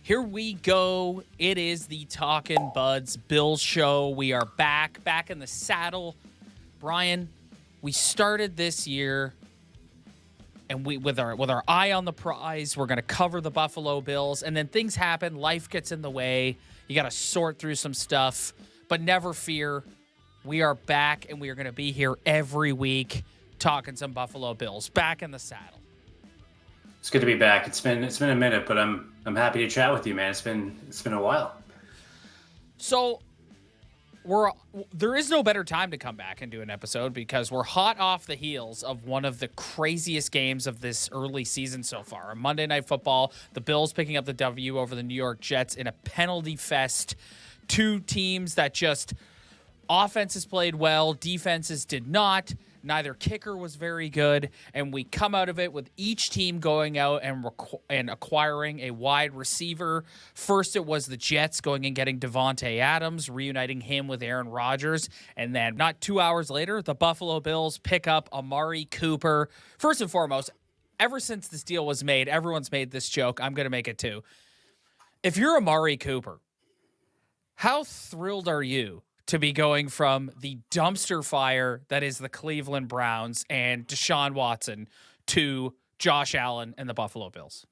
Here we go. It is the Talkin' Buds Bills show. We are back in the saddle. Brian, we started this year and we with our eye on the prize, we're going to cover the Buffalo Bills, and then things happen, life gets in the way. You got to sort through some stuff, but never fear. We are back and we are going to be here every week talking some Buffalo Bills. Back in the saddle. It's good to be back. It's been a minute, but I'm happy to chat with you, man. It's been a while. So there is no better time to come back and do an episode because we're hot off the heels of one of the craziest games of this early season so far. Monday Night Football, the Bills picking up the W over the New York Jets in a penalty fest. Two teams that just offenses played well, defenses did not. Neither kicker was very good, and we come out of it with each team going out and acquiring a wide receiver. First, it was the Jets going and getting Devontae Adams, reuniting him with Aaron Rodgers, and then not 2 hours later, the Buffalo Bills pick up Amari Cooper. First and foremost, ever since this deal was made, everyone's made this joke. I'm going to make it too. If you're Amari Cooper, how thrilled are you to be going from the dumpster fire that is the Cleveland Browns and Deshaun Watson to Josh Allen and the Buffalo Bills?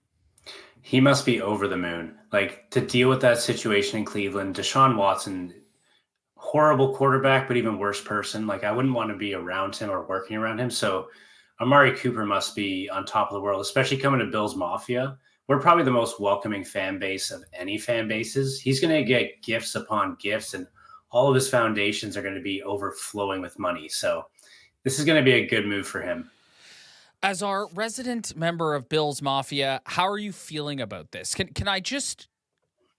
He must be over the moon. Like, to deal with that situation in Cleveland, Deshaun Watson, horrible quarterback, but even worse person. Like, I wouldn't want to be around him or working around him. So Amari Cooper must be on top of the world, especially coming to Bills Mafia. We're probably the most welcoming fan base of any fan bases. He's going to get gifts upon gifts, and all of his foundations are going to be overflowing with money. So this is going to be a good move for him. As our resident member of Bills Mafia, how are you feeling about this? Can I just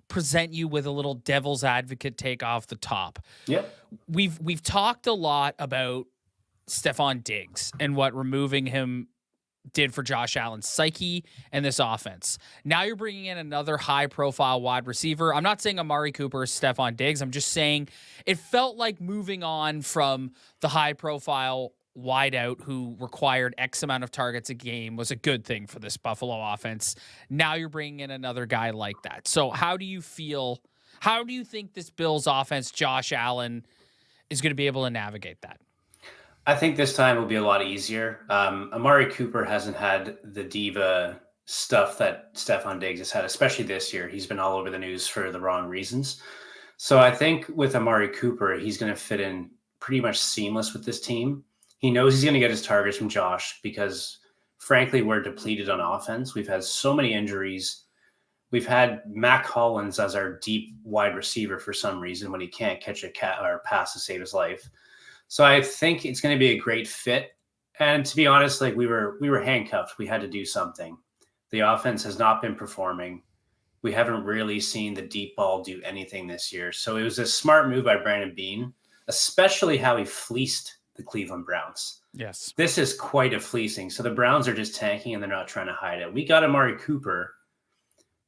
present you with a little devil's advocate take off the top? Yep. We've talked a lot about Stephon Diggs and what removing him did for Josh Allen's psyche and this offense. Now you're bringing in another high-profile wide receiver. I'm not saying Amari Cooper is Stephon Diggs. I'm just saying it felt like moving on from the high-profile wideout who required X amount of targets a game was a good thing for this Buffalo offense. Now you're bringing in another guy like that. So how do you feel? How do you think this Bills offense, Josh Allen, is going to be able to navigate that? I think this time will be a lot easier. Amari Cooper hasn't had the diva stuff that Stephon Diggs has had, especially this year. He's been all over the news for the wrong reasons. So I think with Amari Cooper, he's going to fit in pretty much seamless with this team. He knows he's going to get his targets from Josh because, frankly, we're depleted on offense. We've had so many injuries. We've had Mac Hollins as our deep wide receiver for some reason when he can't catch a or pass to save his life. So I think it's going to be a great fit. And to be honest, like we were handcuffed. We had to do something. The offense has not been performing. We haven't really seen the deep ball do anything this year. So it was a smart move by Brandon Beane, especially how he fleeced the Cleveland Browns. Yes. This is quite a fleecing. So the Browns are just tanking and they're not trying to hide it. We got Amari Cooper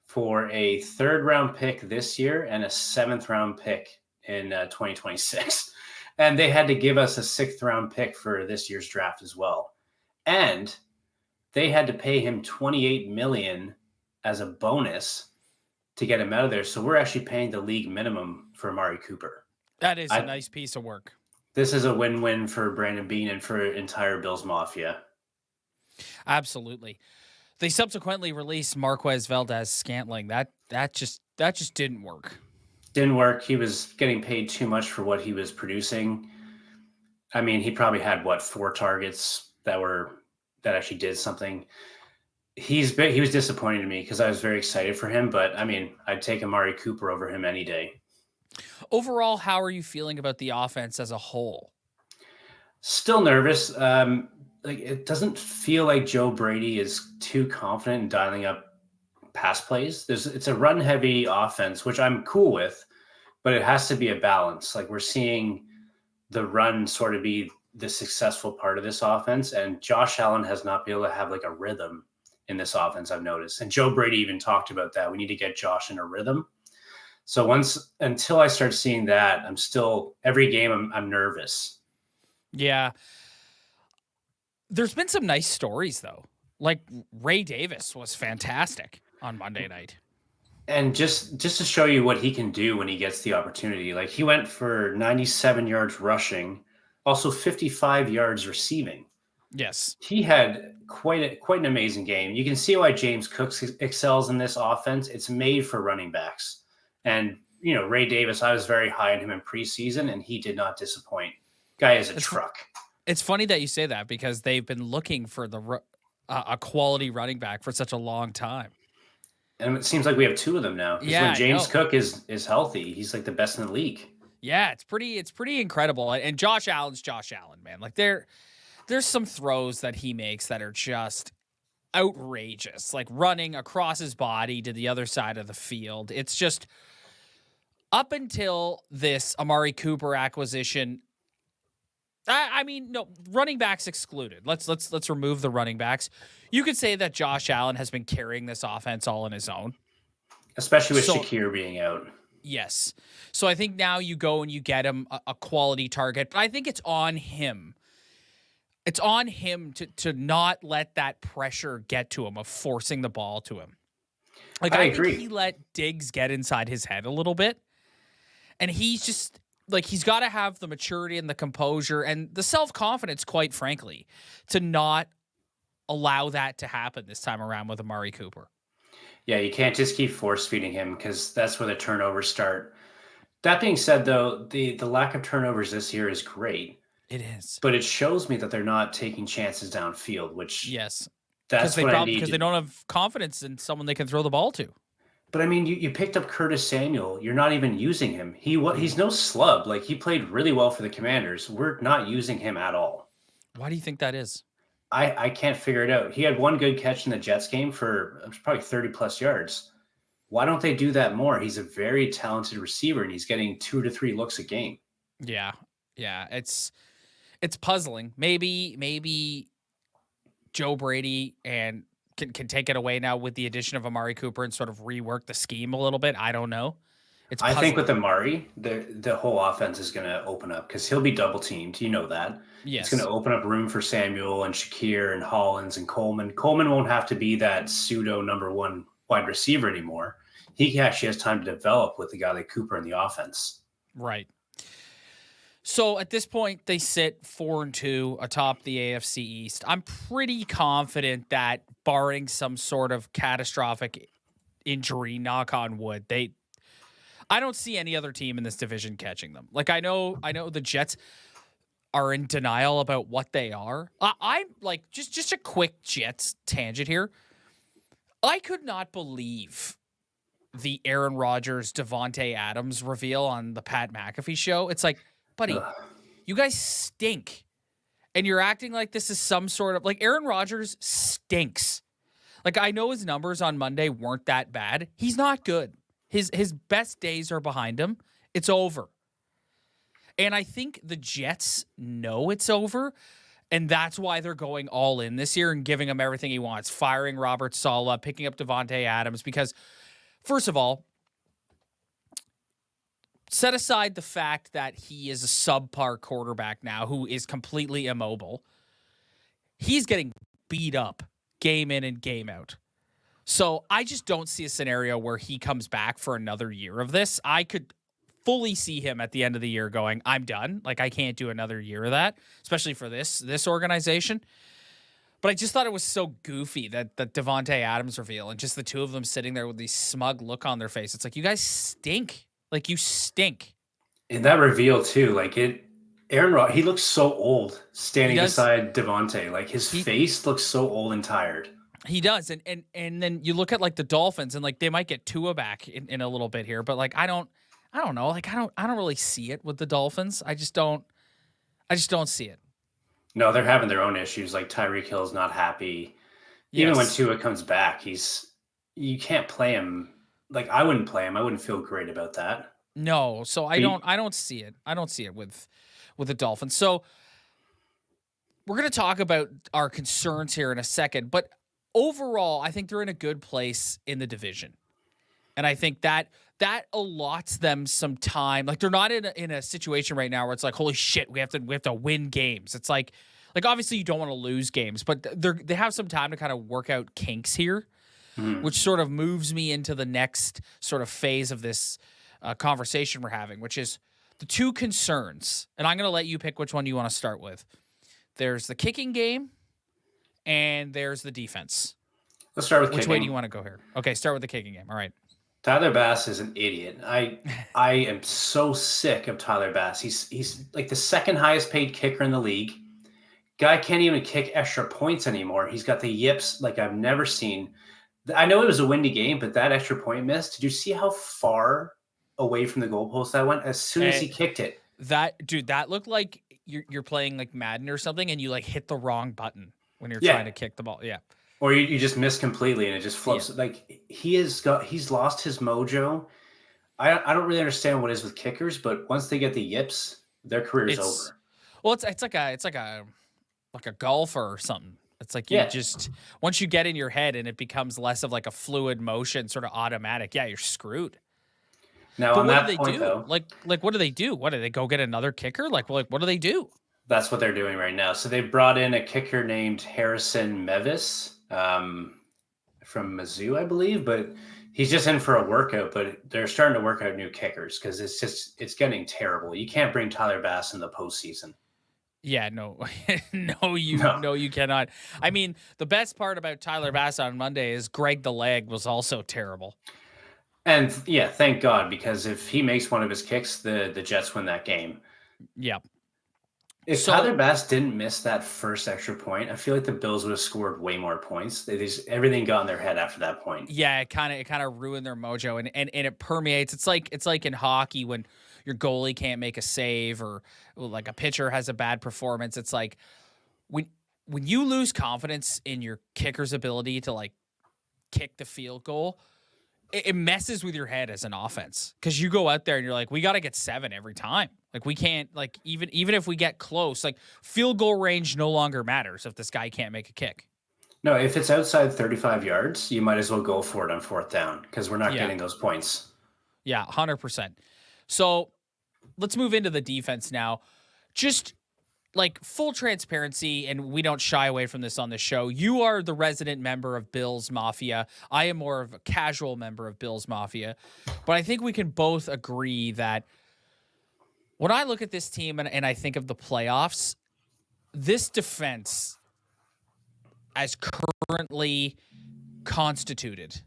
for a 3rd-round pick this year and a 7th-round pick in 2026. And they had to give us a 6th-round pick for this year's draft as well. And they had to pay him $28 million as a bonus to get him out of there. So we're actually paying the league minimum for Amari Cooper. That is a nice piece of work. This is a win-win for Brandon Beane and for entire Bills Mafia. Absolutely. They subsequently released Marquez Valdez-Scantling. That just didn't work. Didn't work. He was getting paid too much for what he was producing. I mean, he probably had 4 targets that actually did something. He was disappointing to me because I was very excited for him, but I mean, I'd take Amari Cooper over him any day. Overall, how are you feeling about the offense as a whole? Still nervous. Like, it doesn't feel like Joe Brady is too confident in dialing up pass plays. It's a run heavy offense, which I'm cool with, but it has to be a balance. Like, we're seeing the run sort of be the successful part of this offense, and Josh Allen has not been able to have like a rhythm in this offense, I've noticed. And Joe Brady even talked about that. We need to get Josh in a rhythm. So until I start seeing that, every game I'm nervous. Yeah. There's been some nice stories though. Like Ray Davis was fantastic on Monday night. And just to show you what he can do when he gets the opportunity, like he went for 97 yards rushing, also 55 yards receiving. Yes. He had quite an amazing game. You can see why James Cook excels in this offense. It's made for running backs. And Ray Davis, I was very high on him in preseason, and he did not disappoint. Guy is a truck. It's funny that you say that because they've been looking for a quality running back for such a long time. And it seems like we have two of them now. Because when James Cook is healthy, he's like the best in the league. Yeah, it's pretty incredible. And Josh Allen's Josh Allen, man. Like there's some throws that he makes that are just outrageous, like running across his body to the other side of the field. It's just up until this Amari Cooper acquisition. I mean, no, running backs excluded. Let's remove the running backs. You could say that Josh Allen has been carrying this offense all on his own, especially with Shakir being out. Yes. So I think now you go and you get him a quality target, but I think it's on him. It's on him to not let that pressure get to him of forcing the ball to him. Like I agree. Think he let Diggs get inside his head a little bit, and he's just. Like, he's got to have the maturity and the composure and the self-confidence, quite frankly, to not allow that to happen this time around with Amari Cooper. Yeah, you can't just keep force-feeding him because that's where the turnovers start. That being said, though, the lack of turnovers this year is great. It is. But it shows me that they're not taking chances downfield, which... Yes. That's what I need. Because they don't have confidence in someone they can throw the ball to. But I mean, you picked up Curtis Samuel. You're not even using him. He's no slub. Like, he played really well for the Commanders. We're not using him at all. Why do you think that is? I can't figure it out. He had one good catch in the Jets game for probably 30-plus yards. Why don't they do that more? He's a very talented receiver, and he's getting 2 to 3 looks a game. Yeah. It's puzzling. Maybe Joe Brady and can take it away now with the addition of Amari Cooper and sort of rework the scheme a little bit. I don't know. I think with Amari, the whole offense is going to open up because he'll be double teamed. You know that. Yes. It's going to open up room for Samuel and Shakir and Hollins and Coleman. Coleman won't have to be that pseudo number one wide receiver anymore. He actually has time to develop with the guy like Cooper in the offense. Right. So at this point, they sit 4-2 atop the AFC East. I'm pretty confident that, barring some sort of catastrophic injury, knock on wood, I don't see any other team in this division catching them. Like I know the Jets are in denial about what they are. I'm like just a quick Jets tangent here. I could not believe the Aaron Rodgers, Devontae Adams reveal on the Pat McAfee show. It's like, buddy, you guys stink. And you're acting like this is some sort of... Like, Aaron Rodgers stinks. Like, I know his numbers on Monday weren't that bad. He's not good. His best days are behind him. It's over. And I think the Jets know it's over, and that's why they're going all in this year and giving him everything he wants. Firing Robert Saleh, picking up Devontae Adams, because, first of all, set aside the fact that he is a subpar quarterback now who is completely immobile. He's getting beat up game in and game out. So I just don't see a scenario where he comes back for another year of this. I could fully see him at the end of the year going, I'm done. Like, I can't do another year of that, especially for this organization. But I just thought it was so goofy that Devontae Adams reveal and just the two of them sitting there with this smug look on their face. It's like, you guys stink. Like, you stink. In that reveal, too, like Aaron Rodgers, he looks so old standing beside Devontae. Like, his face looks so old and tired. He does. And then you look at, like, the Dolphins, and, like, they might get Tua back in a little bit here. But, like, I don't know. Like, I don't really see it with the Dolphins. I just don't see it. No, they're having their own issues. Like, Tyreek Hill's not happy. Yes. Even when Tua comes back, you can't play him. Like, I wouldn't play him. I wouldn't feel great about that. No, so I don't see it. I don't see it with the Dolphins. So we're going to talk about our concerns here in a second, but overall, I think they're in a good place in the division. And I think that allots them some time. Like, they're not in a situation right now where it's like, holy shit, we have to win games. It's like obviously you don't want to lose games, but they have some time to kind of work out kinks here. Mhm. which sort of moves me into the next sort of phase of this conversation we're having, which is the two concerns. And I'm going to let you pick which one you want to start with. There's the kicking game and there's the defense. Let's start with Which way do you kicking. want to go here? Okay, start with the kicking game. All right. Tyler Bass is an idiot. I am so sick of Tyler Bass. He's like the second highest paid kicker in the league. Guy can't even kick extra points anymore. He's got the yips like I've never seen. I know it was a windy game, but that extra point miss, did you see how far away from the goalpost that went as soon as he kicked it? That looked like you're playing like Madden or something, and you like hit the wrong button when you're Yeah. trying to kick the ball. Yeah. Or you just miss completely and it just flips. Yeah. Like he's lost his mojo. I don't really understand what is with kickers, but once they get the yips, their career is It's over. well, it's like a golfer or something. It's like you Yeah. just once you get in your head and it becomes less of like a fluid motion, sort of automatic. Yeah, you're screwed. Now But on what do that they point do? though, Like what do they do? What do they go get another kicker? Like what do they do? that's what they're doing right now. So they brought in a kicker named Harrison Mevis from Mizzou, I believe, but he's just in for a workout. But they're starting to work out new kickers because it's getting terrible. You can't bring Tyler Bass in the postseason. Yeah, no, No. no, you cannot. I mean, the best part about Tyler Bass on Monday is Greg the Leg was also terrible. And yeah, thank God, because if he makes one of his kicks, the Jets win that game. Yeah. If So Tyler Bass didn't miss that first extra point, I feel like the Bills would have scored way more points. Everything got in their head after that point. yeah, it kind of ruined their mojo, and it permeates. It's like in hockey when your goalie can't make a save or like a pitcher has a bad performance. It's like when you lose confidence in your kicker's ability to like kick the field goal, it messes with your head as an offense because you go out there and you're like, we got to get 7 every time. Like we can't like even if we get close, like field goal range no longer matters if this guy can't make a kick. No, if it's outside 35 yards, you might as well go for it on fourth down because we're not Yeah, getting those points. yeah, 100%. So let's move into the defense now. Just like full transparency, and we don't shy away from this on the show. You are the resident member of Bills Mafia. I am more of a casual member of Bills Mafia. But I think we can both agree that when I look at this team and I think of the playoffs, this defense, as currently constituted,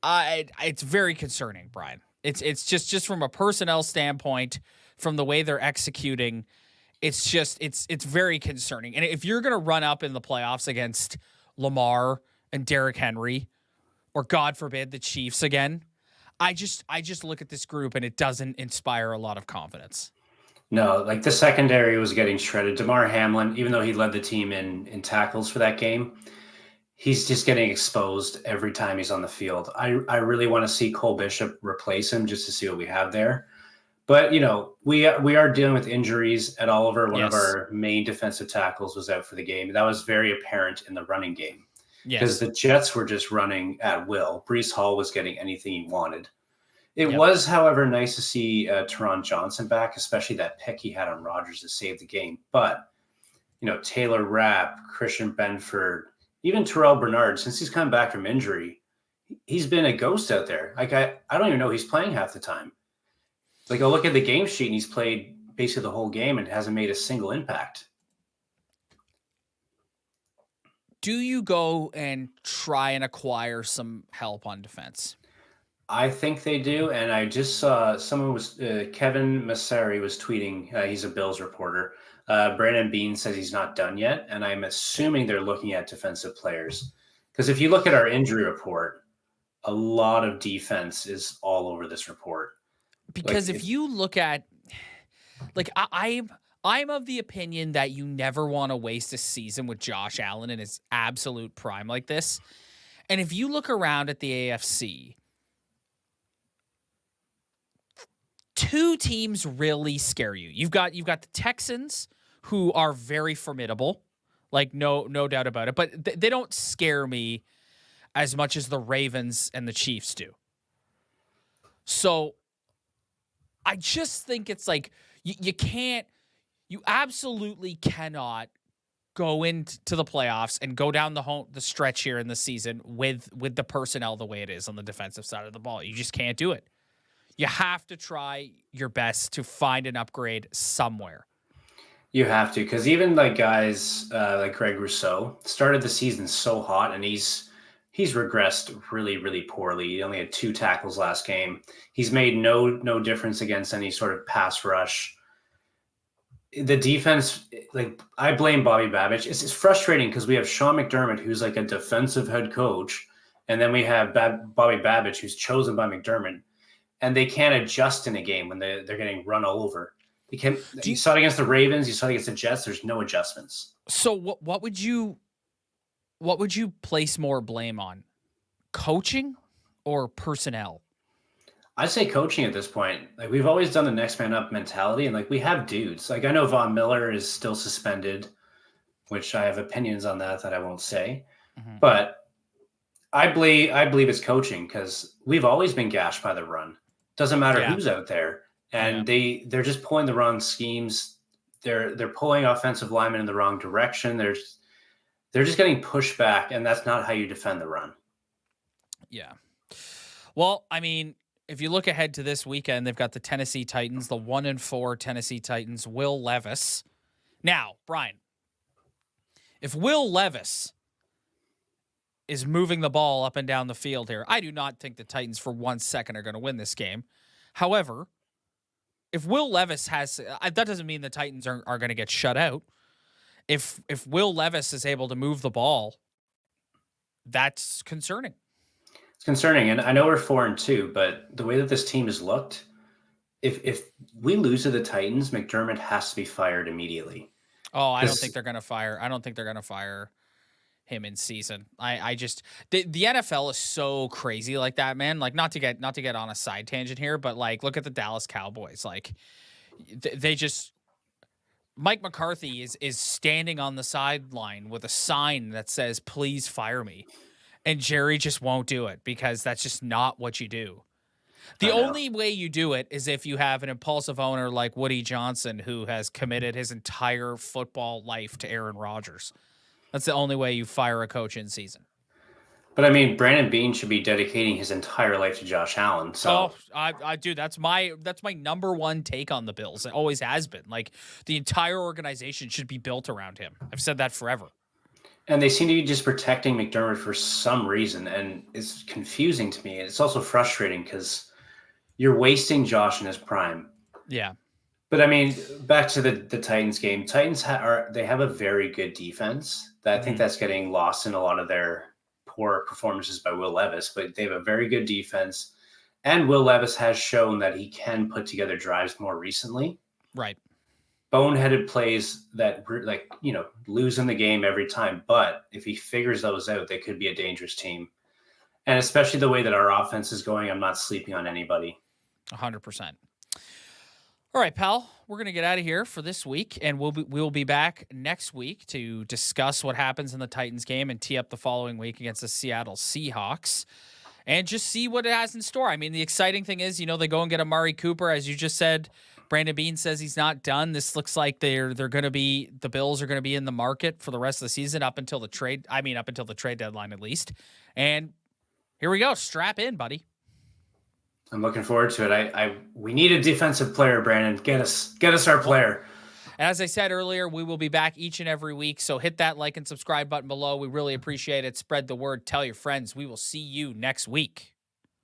it's very concerning, Brian. It's just from a personnel standpoint, from the way they're executing, it's very concerning. And if you're gonna run up in the playoffs against Lamar and Derrick Henry, or God forbid the Chiefs again, I just look at this group and it doesn't inspire a lot of confidence. No, like the secondary was getting shredded. Damar Hamlin, even though he led the team in tackles for that game, he's just getting exposed every time he's on the field. I really want to see Cole Bishop replace him just to see what we have there. But we are dealing with injuries at Oliver. One of Yes. our main defensive tackles was out for the game. That was very apparent in the running game because Yes. the Jets were just running at will. Brees Hall was getting anything he wanted. It Yep. was, however, nice to see Teron Johnson back, especially that pick he had on Rodgers to save the game. But Taylor Rapp, Christian Benford, even Terrell Bernard, since he's come back from injury, he's been a ghost out there. Like I don't even know he's playing half the time. Like I'll look at the game sheet and he's played basically the whole game and hasn't made a single impact. Do you go and try and acquire some help on defense? I think they do, and I just saw someone was Kevin Massari was tweeting. He's a Bills reporter. Brandon Bean says he's not done yet, and I'm assuming they're looking at defensive players because if you look at our injury report, a lot of defense is all over this report. Because Like if you look at, like, I'm of the opinion that you never want to waste a season with Josh Allen in his absolute prime like this. And if you look around at the AFC, two teams really scare you. You've got the Texans, who are very formidable, like no doubt about it, but they don't scare me as much as the Ravens and the Chiefs do. So I just think it's like you absolutely cannot go into the playoffs and go down the stretch here in the season with the personnel the way it is on the defensive side of the ball. You just can't do it. You have to try your best to find an upgrade somewhere. You have to, because even like guys like Greg Rousseau started the season so hot, and he's regressed really, really poorly. He only had 2 tackles last game. He's made no difference against any sort of pass rush. The defense, like, I blame Bobby Babich. It's frustrating because we have Sean McDermott, who's like a defensive head coach, and then we have Bobby Babich, who's chosen by McDermott, and they can't adjust in a game when they're getting run all over. You saw it against the Ravens. You saw it against the Jets. There's no adjustments. So what would you place more blame on, coaching or personnel? I'd say coaching at this point. Like, we've always done the next man up mentality, and like, we have dudes. Like, I know Von Miller is still suspended, which I have opinions on that I won't say. Mm-hmm. But I believe it's coaching, because we've always been gashed by the run. Doesn't matter who's out there. And they're just pulling the wrong schemes. They're pulling offensive linemen in the wrong direction. They're just getting pushed back, and that's not how you defend the run. Yeah. Well, I mean, if you look ahead to this weekend, they've got the Tennessee Titans, the 1-4 Tennessee Titans, Will Levis. Now, Brian, if Will Levis is moving the ball up and down the field here, I do not think the Titans for 1 second are going to win this game. However, if Will Levis has, that doesn't mean the Titans are going to get shut out. If Will Levis is able to move the ball, that's concerning. It's concerning, and I know we're 4-2, but the way that this team has looked, if we lose to the Titans, McDermott has to be fired immediately. Oh, I don't think they're going to fire. I don't think they're going to fire him in season. I just the NFL is so crazy like that, man. Like, not to get on a side tangent here, but like, look at the Dallas Cowboys. Like, they just, Mike McCarthy is standing on the sideline with a sign that says, "Please fire me," and Jerry just won't do it, because that's just not what you do. The only way you do it is if you have an impulsive owner like Woody Johnson, who has committed his entire football life to Aaron Rodgers. That's the only way you fire a coach in season. But I mean, Brandon Beane should be dedicating his entire life to Josh Allen. So, I do. That's my number one take on the Bills. It always has been. Like, the entire organization should be built around him. I've said that forever. And they seem to be just protecting McDermott for some reason, and it's confusing to me. It's also frustrating because you're wasting Josh in his prime. Yeah. But I mean, back to the Titans game. Titans they have a very good defense. I think that's getting lost in a lot of their poor performances by Will Levis, but they have a very good defense. And Will Levis has shown that he can put together drives more recently. Right. Boneheaded plays that, like, losing the game every time. But if he figures those out, they could be a dangerous team. And especially the way that our offense is going, I'm not sleeping on anybody. 100%. All right, pal, we're going to get out of here for this week, and we'll be back next week to discuss what happens in the Titans game and tee up the following week against the Seattle Seahawks, and just see what it has in store. I mean, the exciting thing is, they go and get Amari Cooper, as you just said. Brandon Beane says he's not done. This looks like the Bills are going to be in the market for the rest of the season up until the trade deadline at least. And here we go. Strap in, buddy. I'm looking forward to it. We need a defensive player, Brandon. Get us our player. As I said earlier, we will be back each and every week. So hit that like and subscribe button below. We really appreciate it. Spread the word. Tell your friends. We will see you next week.